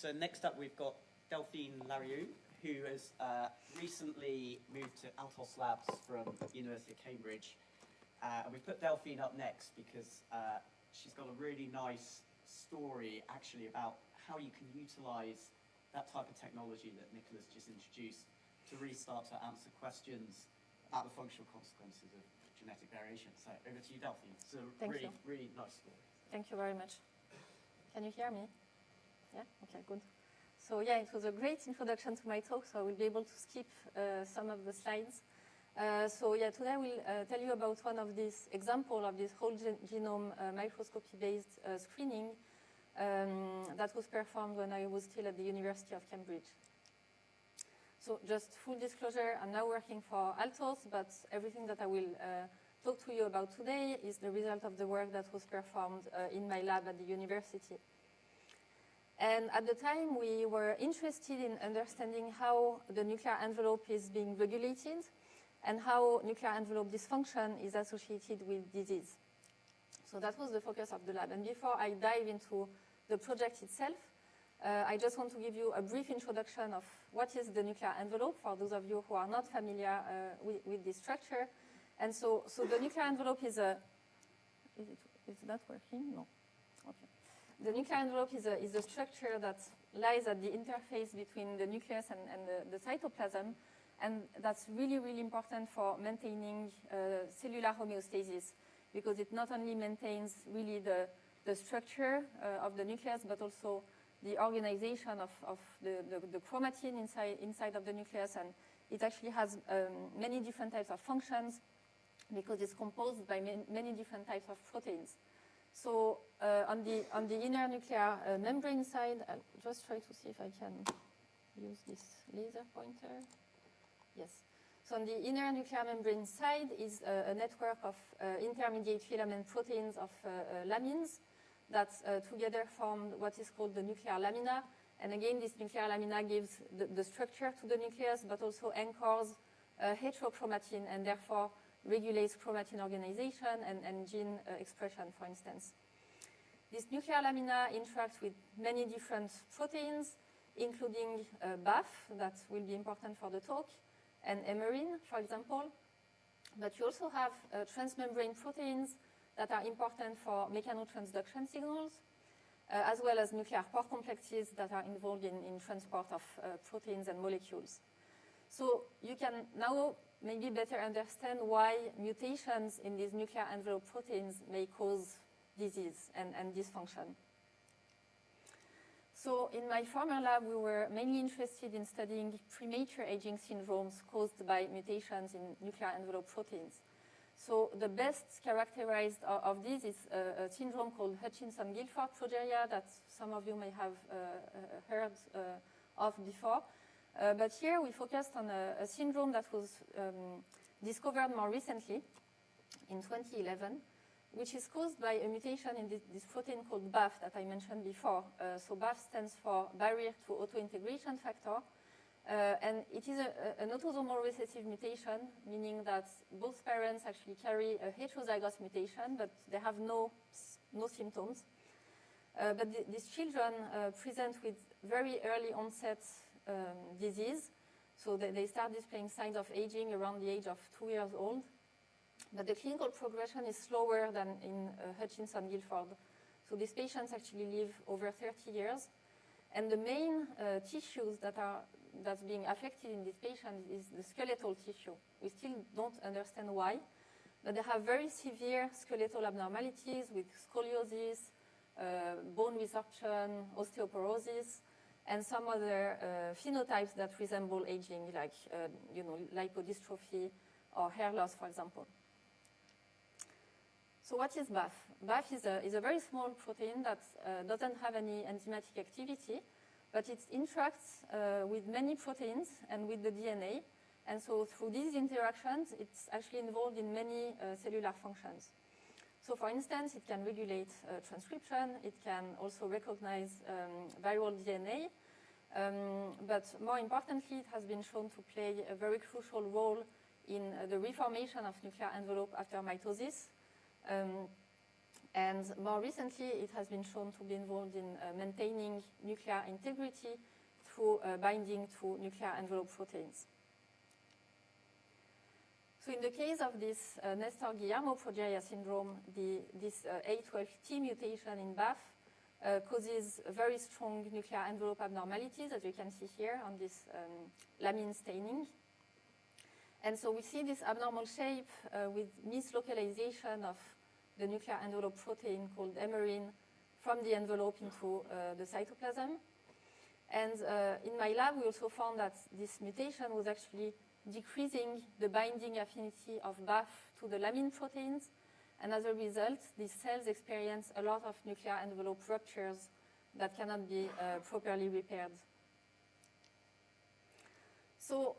So next up we've got Delphine Larrieu, who has recently moved to Altos Labs from the University of Cambridge. And we put Delphine up next because she's got a really nice story actually about how you can utilize that type of technology that Nicholas just introduced to really start to answer questions about the functional consequences of genetic variation. So over to you, Delphine. It's a really nice story. Thank you very much. Can you hear me? Yeah? Okay, good. So yeah, it was a great introduction to my talk, so I will be able to skip some of the slides. So yeah, today I will tell you about one of these examples of this whole genome microscopy-based screening that was performed when I was still at the University of Cambridge. So just full disclosure, I'm now working for Altos, but everything that I will talk to you about today is the result of the work that was performed in my lab at the university. And at the time, we were interested in understanding how the nuclear envelope is being regulated and how nuclear envelope dysfunction is associated with disease. So that was the focus of the lab. And before I dive into the project itself, I just want to give you a brief introduction of what is the nuclear envelope for those of you who are not familiar with this structure. And so the nuclear envelope is a, is that working? No. Okay. The nuclear envelope is a structure that lies at the interface between the nucleus and the cytoplasm, and that's really, really important for maintaining cellular homeostasis, because it not only maintains really the structure of the nucleus, but also the organization of the chromatin inside of the nucleus, and it actually has many different types of functions because it's composed by many different types of proteins. So on the inner nuclear membrane side, I'll just try to see if I can use this laser pointer. Yes. So on the inner nuclear membrane side is a network of intermediate filament proteins of lamins that together form what is called the nuclear lamina. And again, this nuclear lamina gives the structure to the nucleus, but also anchors heterochromatin and therefore regulates chromatin organization and gene expression, for instance. This nuclear lamina interacts with many different proteins, including BAF, that will be important for the talk, and emerine, for example. But you also have transmembrane proteins that are important for mechanotransduction signals, as well as nuclear pore complexes that are involved in transport of proteins and molecules. So you can now maybe better understand why mutations in these nuclear envelope proteins may cause disease and dysfunction. So in my former lab, we were mainly interested in studying premature aging syndromes caused by mutations in nuclear envelope proteins. So the best characterized of this is a syndrome called Hutchinson-Gilford progeria that some of you may have heard of before. But here we focused on a syndrome that was discovered more recently in 2011, which is caused by a mutation in this protein called BAF that I mentioned before. So BAF stands for barrier to autointegration factor. And it is an autosomal recessive mutation, meaning that both parents actually carry a heterozygous mutation, but they have no symptoms. But these children present with very early onset disease. So they start displaying signs of aging around the age of 2 years old. But the clinical progression is slower than in Hutchinson-Gilford. So these patients actually live over 30 years. And the main tissues that's being affected in these patients is the skeletal tissue. We still don't understand why, but they have very severe skeletal abnormalities with scoliosis, bone resorption, osteoporosis, and some other phenotypes that resemble aging, like lipodystrophy or hair loss, for example. So what is BAF? BAF is a very small protein that doesn't have any enzymatic activity, but it interacts with many proteins and with the DNA. And so through these interactions, it's actually involved in many cellular functions. So for instance, it can regulate transcription. It can also recognize viral DNA. But more importantly, it has been shown to play a very crucial role in the reformation of nuclear envelope after mitosis. And more recently, it has been shown to be involved in maintaining nuclear integrity through binding to nuclear envelope proteins. So in the case of this Nestor-Guillermo progeria syndrome, this A12T mutation in BAF causes very strong nuclear envelope abnormalities, as you can see here on this lamine staining. And so we see this abnormal shape with mislocalization of the nuclear envelope protein called hemerin from the envelope into the cytoplasm. And in my lab, we also found that this mutation was actually decreasing the binding affinity of BAF to the lamine proteins. And as a result, these cells experience a lot of nuclear envelope ruptures that cannot be properly repaired. So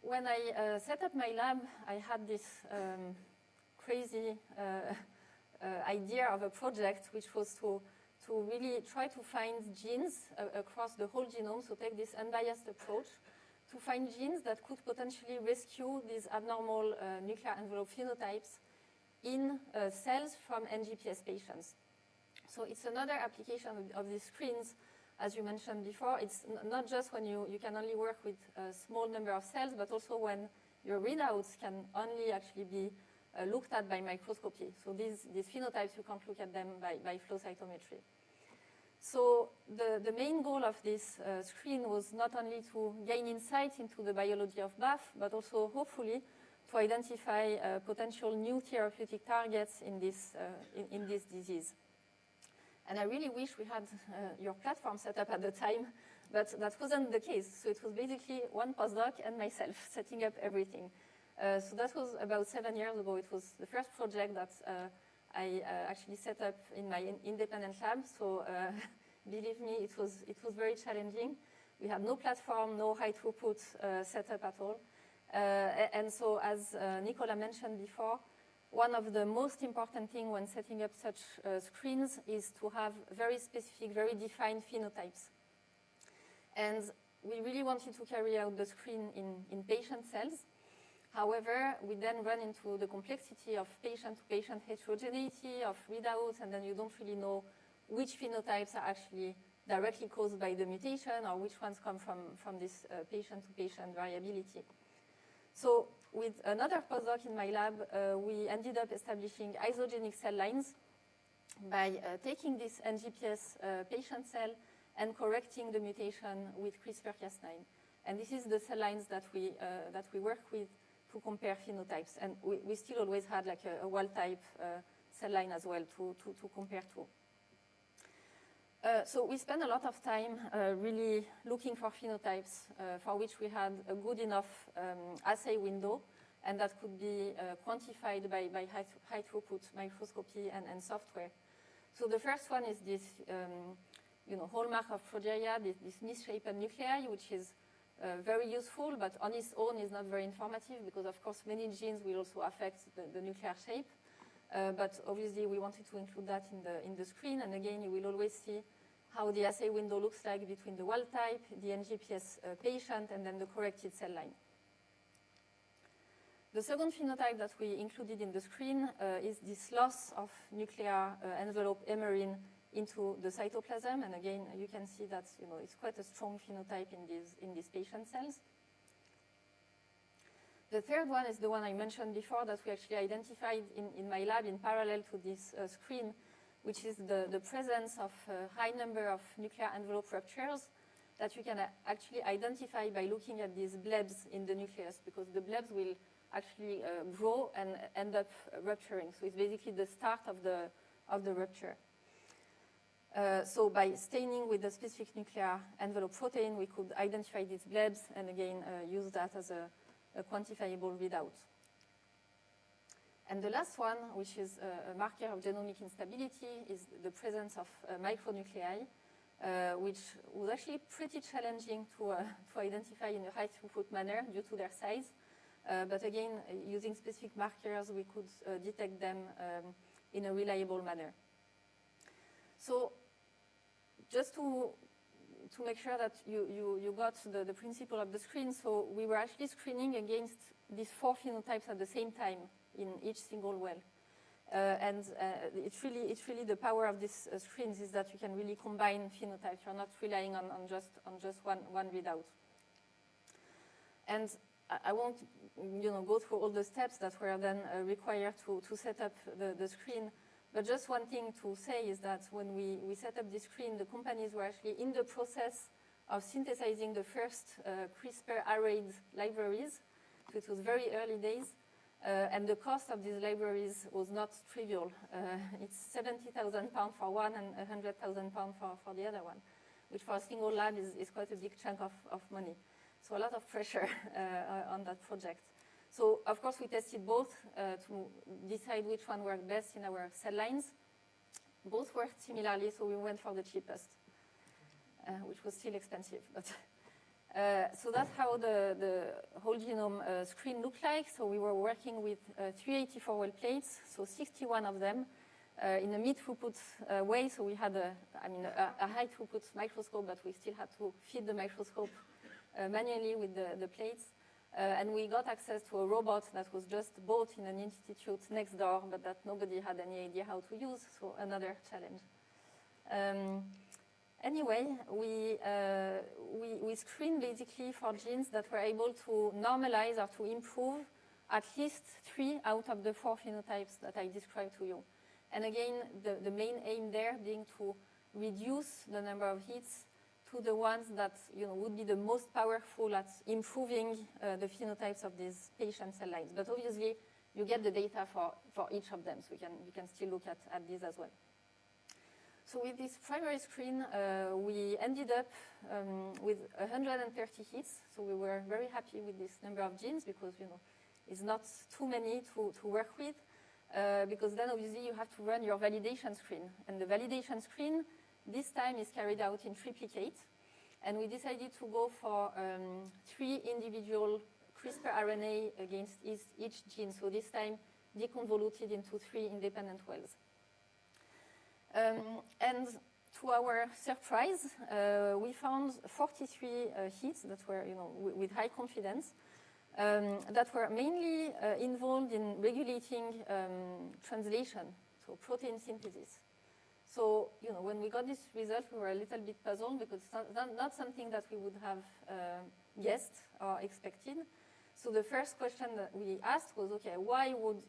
when I set up my lab, I had this crazy idea of a project, which was to really try to find genes across the whole genome, so take this unbiased approach, to find genes that could potentially rescue these abnormal nuclear envelope phenotypes in cells from NGPS patients. So it's another application of these screens, as you mentioned before. It's not just when you can only work with a small number of cells, but also when your readouts can only actually be looked at by microscopy. So these phenotypes, you can't look at them by flow cytometry. So the main goal of this screen was not only to gain insight into the biology of BAF, but also hopefully to identify potential new therapeutic targets in this disease. And I really wish we had your platform set up at the time, but that wasn't the case. So it was basically one postdoc and myself setting up everything. So that was about 7 years ago. It was the first project that I actually set up in my independent lab. So believe me, it was very challenging. We had no platform, no high throughput setup at all. And so as Nicola mentioned before, one of the most important things when setting up such screens is to have very specific, very defined phenotypes. And we really wanted to carry out the screen in patient cells. However, we then run into the complexity of patient-to-patient heterogeneity of readouts, and then you don't really know which phenotypes are actually directly caused by the mutation or which ones come from this patient-to-patient variability. So with another postdoc in my lab, we ended up establishing isogenic cell lines by taking this NGPS patient cell and correcting the mutation with CRISPR-Cas9. And this is the cell lines that we work with to compare phenotypes. And we still always had like a wild-type cell line as well to compare to. So we spent a lot of time really looking for phenotypes for which we had a good enough assay window, and that could be quantified by high throughput microscopy and software. So the first one is this hallmark of progeria, this misshapen nuclei, which is very useful, but on its own is not very informative because, of course, many genes will also affect the nuclear shape. But obviously, we wanted to include that in the screen. And again, you will always see how the assay window looks like between the wild type, the NGPS patient, and then the corrected cell line. The second phenotype that we included in the screen is this loss of nuclear envelope hemerin into the cytoplasm. And again, you can see that it's quite a strong phenotype in these patient cells. The third one is the one I mentioned before that we actually identified in my lab in parallel to this screen, which is the presence of a high number of nuclear envelope ruptures that you can actually identify by looking at these blebs in the nucleus, because the blebs will actually grow and end up rupturing. So it's basically the start of the rupture. So by staining with a specific nuclear envelope protein, we could identify these blebs and again use that as a quantifiable readout. And the last one, which is a marker of genomic instability, is the presence of micronuclei, which was actually pretty challenging to identify in a high throughput manner due to their size. But again, using specific markers, we could detect them in a reliable manner. So just to make sure that you got the principle of the screen, so we were actually screening against these 4 phenotypes at the same time in each single well. It's really the power of these screens is that you can really combine phenotypes. You're not relying on just one readout. And I won't go through all the steps that were then required to set up the screen. But just one thing to say is that when we set up this screen, the companies were actually in the process of synthesizing the first CRISPR-arrayed libraries. So it was very early days. And the cost of these libraries was not trivial. It's 70,000 pounds for one and 100,000 pounds for the other one, which for a single lab is quite a big chunk of money. So a lot of pressure on that project. So of course we tested both to decide which one worked best in our cell lines. Both worked similarly, so we went for the cheapest, which was still expensive. But so that's how the whole genome screen looked like. So we were working with 384 well plates, so 61 of them in a mid-throughput way. So we had a high-throughput microscope, but we still had to feed the microscope manually with the plates. And we got access to a robot that was just bought in an institute next door, but that nobody had any idea how to use, so another challenge. Anyway, we screened basically for genes that were able to normalize or to improve at least 3 out of the 4 phenotypes that I described to you. And again, the main aim there being to reduce the number of hits to the ones that would be the most powerful at improving the phenotypes of these patient cell lines. But obviously, you get the data for each of them, so you can still look at these as well. So with this primary screen, we ended up with 130 hits. So we were very happy with this number of genes because it's not too many to work with. Because then obviously you have to run your validation screen, and the validation screen this time is carried out in triplicate, and we decided to go for 3 individual CRISPR RNA against each gene. So this time deconvoluted into 3 independent wells. And to our surprise, we found 43 hits that were, with high confidence, that were mainly involved in regulating translation, so protein synthesis. So, when we got this result, we were a little bit puzzled because it's not something that we would have guessed or expected. So the first question that we asked was, okay, why would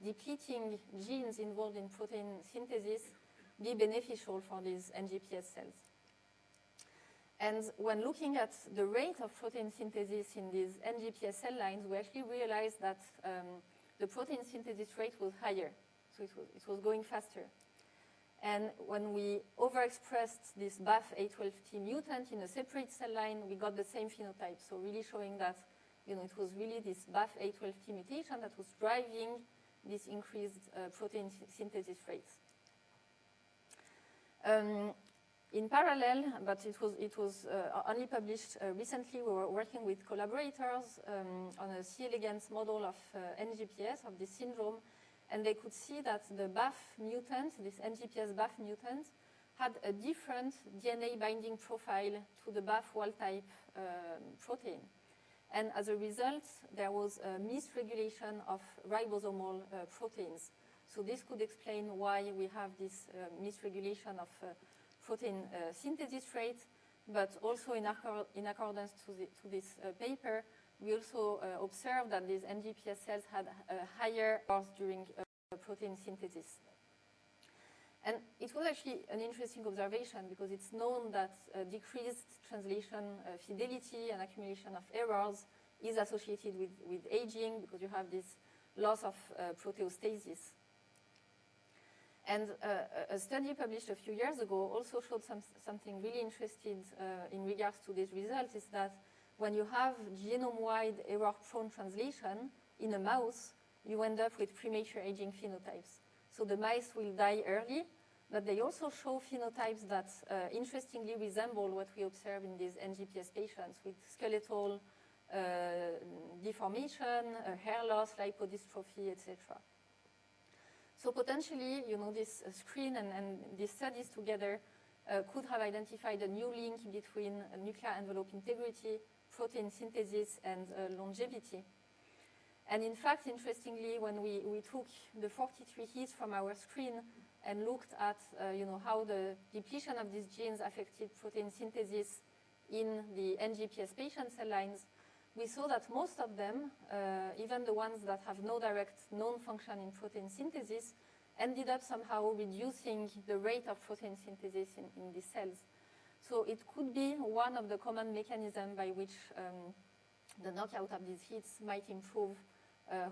depleting genes involved in protein synthesis be beneficial for these NGPS cells? And when looking at the rate of protein synthesis in these NGPS cell lines, we actually realized that the protein synthesis rate was higher. So it was going faster. And when we overexpressed this BAF812T mutant in a separate cell line, we got the same phenotype. So really showing that it was really this BAF812T mutation that was driving this increased protein synthesis rates. In parallel, but it was only published recently, we were working with collaborators on a C. elegans model of NGPS, of this syndrome, and they could see that the BAF mutant, this NGPS BAF mutant, had a different DNA binding profile to the BAF wild-type protein. And as a result, there was a misregulation of ribosomal proteins. So this could explain why we have this misregulation of protein synthesis rate, but also in accordance to this paper, we also observed that these NGPS cells had higher hours during protein synthesis. And it was actually an interesting observation because it's known that decreased translation fidelity and accumulation of errors is associated with aging because you have this loss of proteostasis. And a study published a few years ago also showed something really interesting in regards to this result, is that when you have genome-wide error-prone translation in a mouse, you end up with premature aging phenotypes. So the mice will die early, but they also show phenotypes that interestingly resemble what we observe in these NGPS patients with skeletal deformation, hair loss, lipodystrophy, etc. So potentially, this screen and these studies together could have identified a new link between nuclear envelope integrity, protein synthesis, and longevity. And in fact, interestingly, when we took the 43 hits from our screen and looked at how the depletion of these genes affected protein synthesis in the NGPS patient cell lines, we saw that most of them, even the ones that have no direct known function in protein synthesis, ended up somehow reducing the rate of protein synthesis in these cells. So it could be one of the common mechanisms by which the knockout of these hits might improve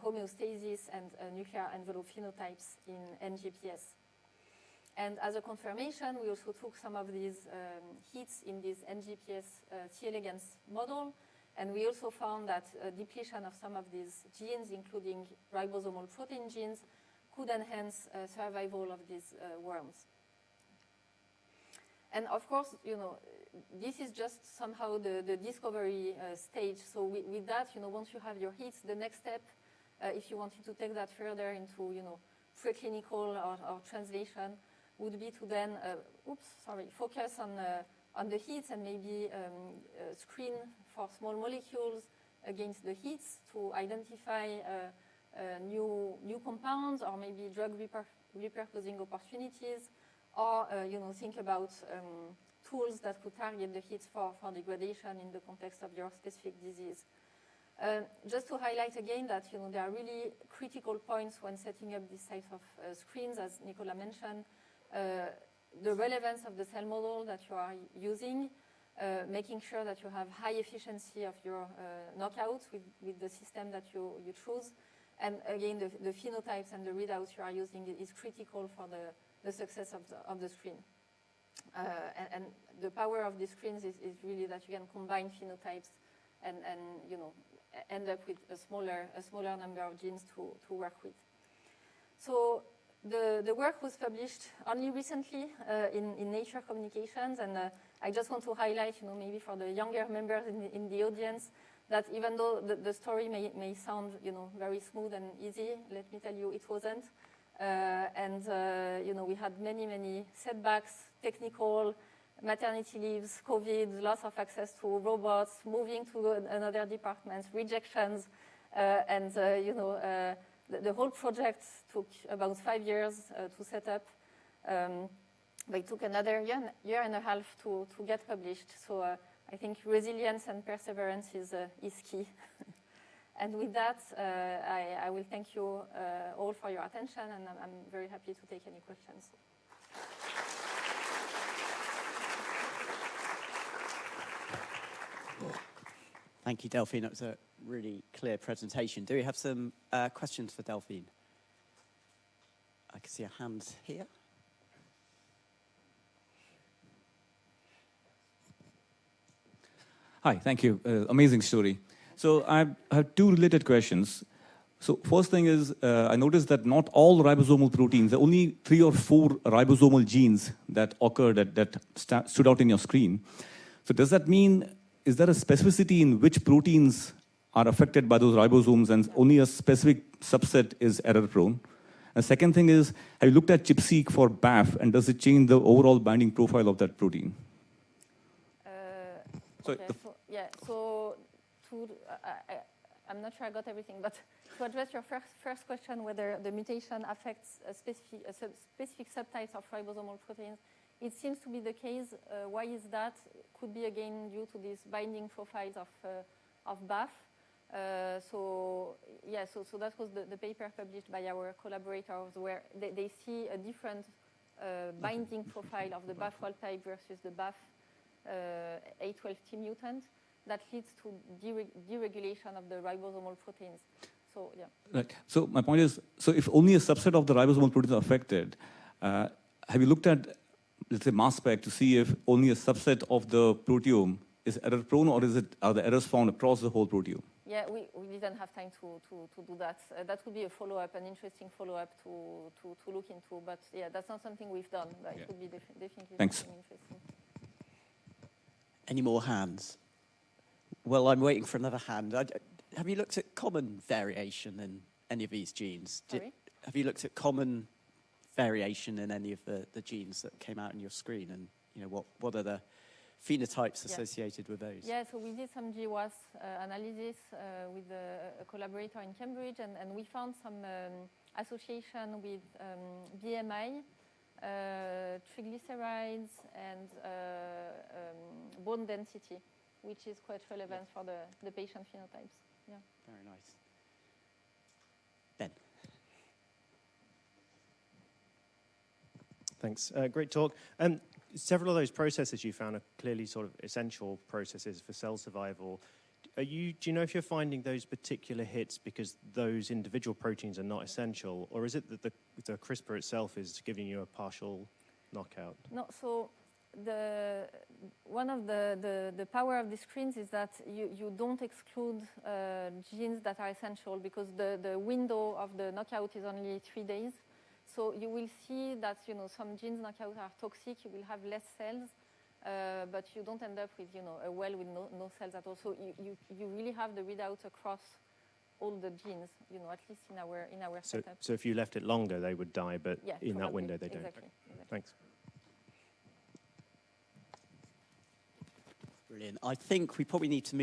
homeostasis and nuclear envelope phenotypes in NGPS. And as a confirmation, we also took some of these hits in this NGPS C. elegans model, and we also found that depletion of some of these genes, including ribosomal protein genes, could enhance survival of these worms. And of course, this is just somehow the discovery stage. So with that, once you have your hits, the next step, if you wanted to take that further into, preclinical or translation, would be to then, focus on the hits and maybe screen for small molecules against the hits to identify new compounds or maybe drug repurposing opportunities, or think about tools that could target the hits for degradation in the context of your specific disease. Just to highlight again that there are really critical points when setting up these types of screens, as Nicola mentioned. The relevance of the cell model that you are using, making sure that you have high efficiency of your knockouts with the system that you choose. And again, the phenotypes and the readouts you are using is critical for the success of the screen. And the power of these screens is really that you can combine phenotypes and end up with a smaller number of genes to work with. So the work was published only recently in Nature Communications, and I just want to highlight, maybe for the younger members in the audience, that even though the story may sound, very smooth and easy, let me tell you, it wasn't. We had many setbacks, technical, maternity leaves, COVID, loss of access to robots, moving to another department, rejections, the whole project took about 5 years to set up. But it took another year and a half to get published. So I think resilience and perseverance is key. And with that, I will thank you all for your attention, and I'm very happy to take any questions. Thank you, Delphine. That was a really clear presentation. Do we have some questions for Delphine? I can see a hand here. Hi, thank you. Amazing story. So I have two related questions. So first thing is, I noticed that not all ribosomal proteins, there are only 3 or 4 ribosomal genes that occurred that stood out in your screen. So does that mean, is there a specificity in which proteins are affected by those ribosomes and only a specific subset is error prone? And the second thing is, have you looked at ChIP-seq for BAF, and does it change the overall binding profile of that protein? I'm not sure I got everything, but to address your first question, whether the mutation affects specific subtypes of ribosomal proteins, it seems to be the case. Why is that? Could be again due to these binding profiles of BAF. So that was the paper published by our collaborators, where they see a different binding profile of the BAF wild type versus the BAF A12T mutant that leads to deregulation of the ribosomal proteins. So yeah. Right. So my point is, so if only a subset of the ribosomal proteins are affected, have you looked at, let's say, mass spec to see if only a subset of the proteome is error prone, or are the errors found across the whole proteome? Yeah, we didn't have time to do that. That would be a follow-up, an interesting follow-up to look into. But yeah, that's not something we've done. But it would be definitely something interesting. Any more hands? Well, I'm waiting for another hand. Have you looked at common variation in any of these genes? Sorry? Have you looked at common variation in any of the genes that came out in your screen? And what are the phenotypes Yeah. associated with those? Yeah, so we did some GWAS analysis with a collaborator in Cambridge, and we found some association with BMI, triglycerides, and bone density, which is quite relevant for the patient phenotypes. Yeah. Very nice. Ben. Thanks. Great talk. Several of those processes you found are clearly sort of essential processes for cell survival. Do you know if you're finding those particular hits because those individual proteins are not essential, or is it that the CRISPR itself is giving you a partial knockout? No, so one of the power of the screens is that you don't exclude genes that are essential, because the window of the knockout is only 3 days. So you will see that some genes knockout are toxic. You will have less cells, but you don't end up with a well with no cells at all. So you really have the readout across all the genes. At least in our setup. So if you left it longer, they would die, but yeah, in probably. that window they don't. Exactly. Thanks. Brilliant. I think we probably need to move